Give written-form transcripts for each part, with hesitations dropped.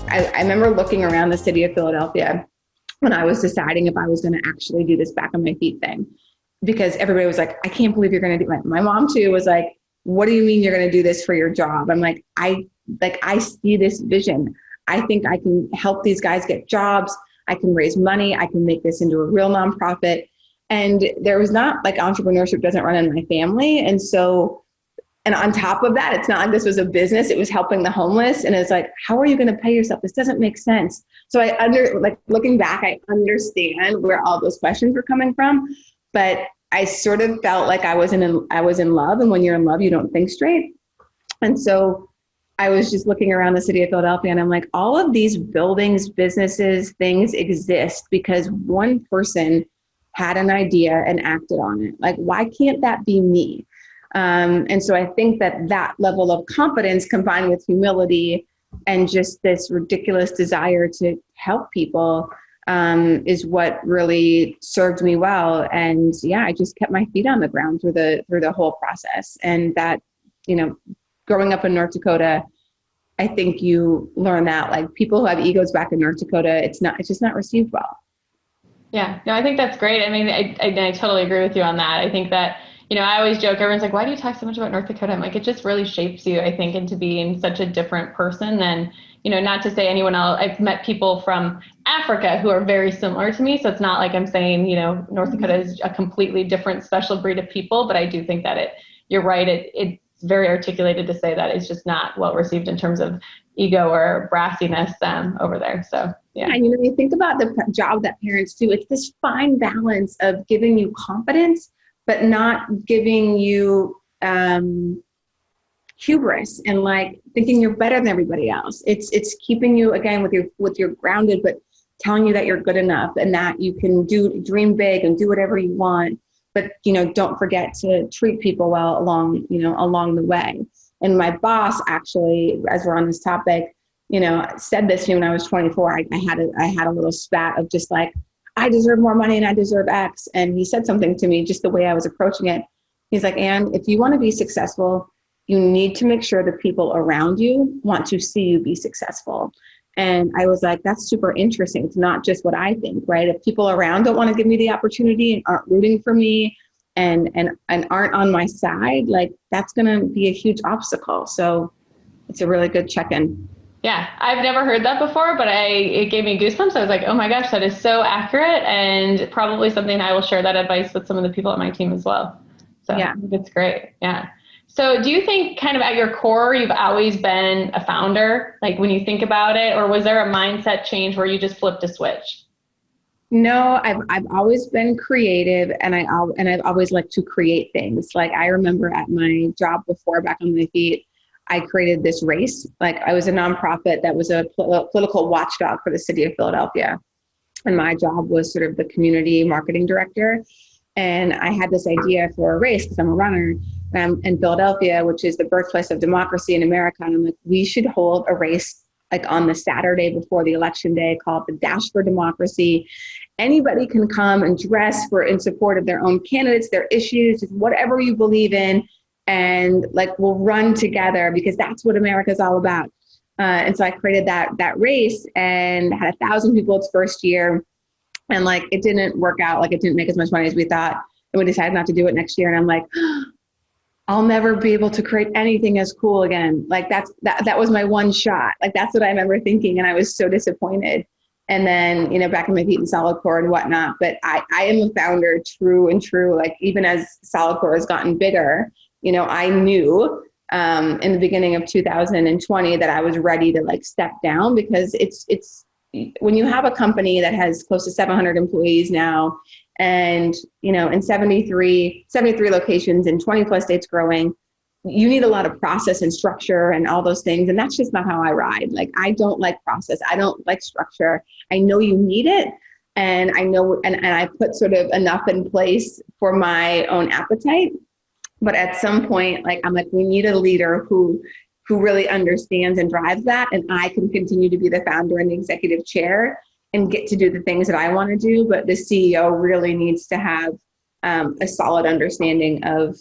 I remember looking around the city of Philadelphia when I was deciding if I was going to actually do this back on my feet thing, because everybody was like, I can't believe you're going to do it. My mom too was like, what do you mean you're going to do this for your job? I'm like, I see this vision. I think I can help these guys get jobs. I can raise money. I can make this into a real nonprofit. And there was not like entrepreneurship doesn't run in my family. And so, and on top of that, it's not like this was a business, it was helping the homeless. And it's like, how are you going to pay yourself? This doesn't make sense. So looking back, I understand where all those questions were coming from, but I sort of felt like I was in love. And when you're in love, you don't think straight. And so I was just looking around the city of Philadelphia and I'm like, all of these buildings, businesses, things exist because one person had an idea and acted on it. Like, why can't that be me? And so I think that level of confidence combined with humility and just this ridiculous desire to help people is what really served me well. And yeah, I just kept my feet on the ground through the whole process. And that, growing up in North Dakota, I think you learn that like people who have egos back in North Dakota, it's just not received well. Yeah, no, I think that's great. I mean, I totally agree with you on that. I think that, I always joke, everyone's like, why do you talk so much about North Dakota? I'm like, it just really shapes you, I think, into being such a different person than, not to say anyone else. I've met people from Africa who are very similar to me. So it's not like I'm saying, North Dakota is a completely different special breed of people, but I do think that you're right. It's very articulated to say that it's just not well received in terms of ego or brassiness over there. So, yeah. And you think about the job that parents do, it's this fine balance of giving you confidence, but not giving you hubris and like thinking you're better than everybody else. It's keeping you again with your grounded, but telling you that you're good enough and that you can dream big and do whatever you want. But don't forget to treat people well along the way. And my boss actually, as we're on this topic, said this to me when I was 24. I had a little spat of just like, I deserve more money and I deserve X. And he said something to me, just the way I was approaching it. He's like, Ann, if you want to be successful, you need to make sure the people around you want to see you be successful. And I was like, that's super interesting. It's not just what I think, right? If people around don't want to give me the opportunity and aren't rooting for me and aren't on my side, like that's going to be a huge obstacle. So it's a really good check-in. Yeah, I've never heard that before, but it gave me goosebumps. I was like, oh my gosh, that is so accurate, and probably something I will share that advice with some of the people at my team as well. So yeah, it's great. Yeah. So do you think kind of at your core, you've always been a founder, like when you think about it, or was there a mindset change where you just flipped a switch? No, I've always been creative and I've always liked to create things. Like I remember at my job before, back on my feet, I created this race. Like I was a nonprofit that was a political watchdog for the city of Philadelphia. And my job was sort of the community marketing director. And I had this idea for a race because I'm a runner in Philadelphia, which is the birthplace of democracy in America. And I'm like, we should hold a race like on the Saturday before the election day called the Dash for Democracy. Anybody can come and dress in support of their own candidates, their issues, whatever you believe in. And like, we'll run together because that's what America's all about. And so I created that race and had 1,000 people its first year. And like, it didn't work out. Like it didn't make as much money as we thought. And we decided not to do it next year. And I'm like, I'll never be able to create anything as cool again. Like that was my one shot. Like, that's what I remember thinking. And I was so disappointed. And then, back in my feet in Solidcore and whatnot, but I am a founder true and true. Like even as Solidcore has gotten bigger, I knew in the beginning of 2020 that I was ready to like step down because it's when you have a company that has close to 700 employees now and, in 73 locations in 20 plus states growing, you need a lot of process and structure and all those things. And that's just not how I ride. Like, I don't like process. I don't like structure. I know you need it. And I know, and I put sort of enough in place for my own appetite. But at some point, like, I'm like, we need a leader who really understands and drives that. And I can continue to be the founder and the executive chair and get to do the things that I want to do. But the CEO really needs to have a solid understanding of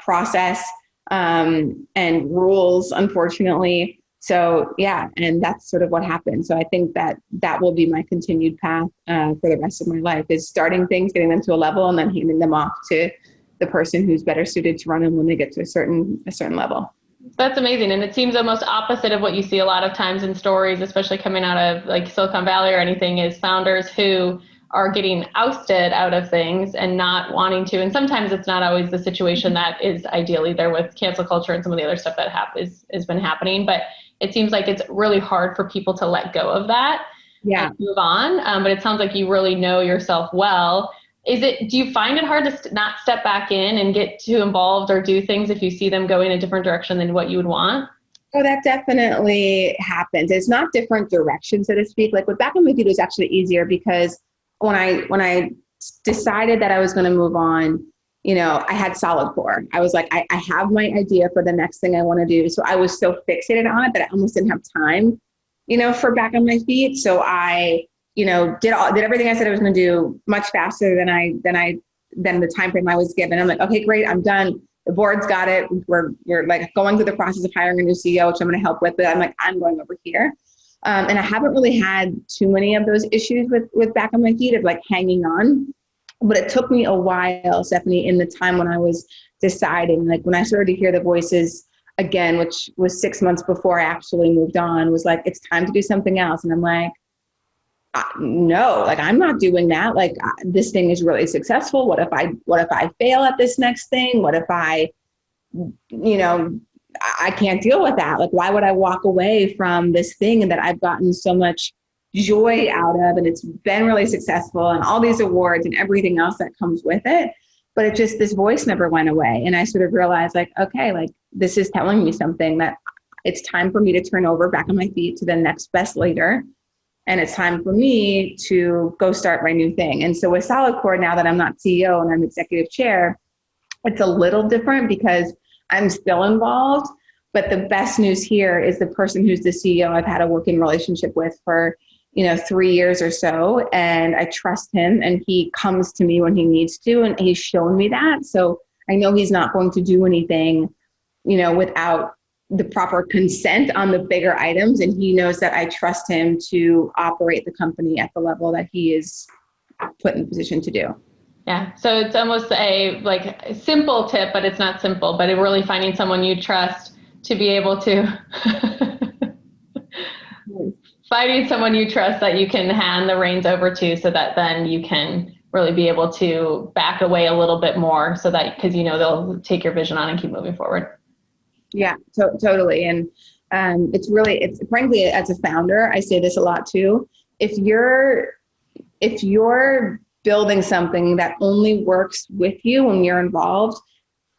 process and rules, unfortunately, So yeah, and that's sort of what happened. So I think that that will be my continued path for the rest of my life, is starting things, getting them to a level, and then handing them off to the person who's better suited to run them when they get to a certain level. That's amazing. And it seems almost opposite of what you see a lot of times in stories, especially coming out of like Silicon Valley or anything, is founders who are getting ousted out of things and not wanting to. And sometimes it's not always the situation that is ideally there with cancel culture and some of the other stuff that has been happening. But it seems like it's really hard for people to let go of that and move on. But it sounds like you really know yourself well. Do you find it hard to not step back in and get too involved or do things if you see them going a different direction than what you would want? Oh, that definitely happens. It's not different direction, so to speak. Like with Back on My Feet, it was actually easier because when I decided that I was going to move on, I had Solidcore. I was like, I have my idea for the next thing I want to do. So I was so fixated on it that I almost didn't have time, for Back on My Feet. So I, did everything I said I was going to do much faster than the time frame I was given. I'm like, okay, great, I'm done. The board's got it. We're like going through the process of hiring a new CEO, which I'm going to help with. But I'm like, I'm going over here. And I haven't really had too many of those issues with Back on My Feet of like hanging on. But it took me a while, Stephanie, in the time when I was deciding, like when I started to hear the voices again, which was 6 months before I actually moved on, was like, it's time to do something else. And I'm like, no, like I'm not doing that. Like this thing is really successful. What if I fail at this next thing? What if I can't deal with that? Like, why would I walk away from this thing that I've gotten so much joy out of, and it's been really successful, and all these awards and everything else that comes with it? But this voice never went away. And I sort of realized like, okay, like this is telling me something, that it's time for me to turn over Back on My Feet to the next best leader. And it's time for me to go start my new thing. And so with Solidcore, now that I'm not CEO and I'm executive chair, it's a little different because I'm still involved. But the best news here is the person who's the CEO I've had a working relationship with for 3 years or so. And I trust him, and he comes to me when he needs to. And he's shown me that. So I know he's not going to do anything, without the proper consent on the bigger items. And he knows that I trust him to operate the company at the level that he is put in position to do. Yeah. So it's almost a simple tip, but it's not simple, but really finding someone you trust to be able to finding someone you trust that you can hand the reins over to, so that then you can really be able to back away a little bit more, so that, because they'll take your vision on and keep moving forward. Yeah, totally. And it's frankly, as a founder, I say this a lot too. If you're building something that only works with you when you're involved,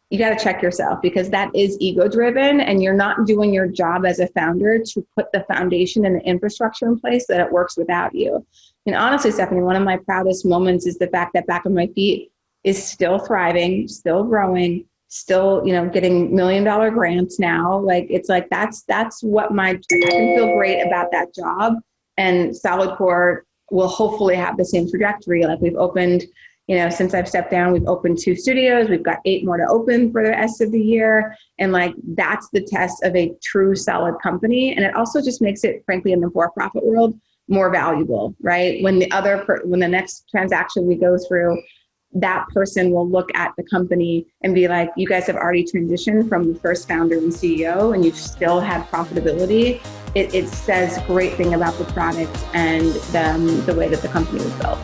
you got to check yourself, because that is ego driven, and you're not doing your job as a founder to put the foundation and the infrastructure in place that it works without you. And honestly, Stephanie, one of my proudest moments is the fact that Back on My Feet is still thriving, still growing, still, getting $1 million grants now. Like, it's like, that's what I can feel great about that job. And Solidcore will hopefully have the same trajectory. Like, we've opened, since I've stepped down, we've opened 2 studios. We've got 8 more to open for the rest of the year. And like, that's the test of a true solid company. And it also just makes it, frankly, in the for-profit world, more valuable, right? When the next transaction we go through, that person will look at the company and be like, you guys have already transitioned from the first founder and CEO, and you've still had profitability. It says great thing about the product and the way that the company was built.